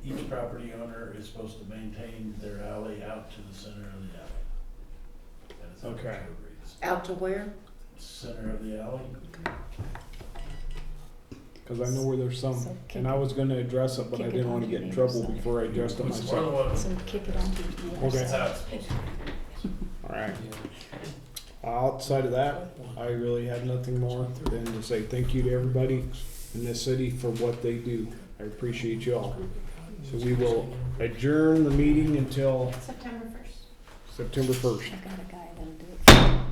each property owner is supposed to maintain their alley out to the center of the alley. That is how the Okay. code reads. Out to where? Center of the alley. cause I know where there's some, So kick and I it- was gonna address it, but I kick it didn't wanna on get the in neighbor's trouble side. before I addressed it It's one myself. of the So kick it on to the neighbor's Okay. side. Alright. Outside of that, I really have nothing more than to say thank you to everybody in this city for what they do. I appreciate you all. So we will adjourn the meeting until September 1st. September 1st. I've got a guy that'll do it.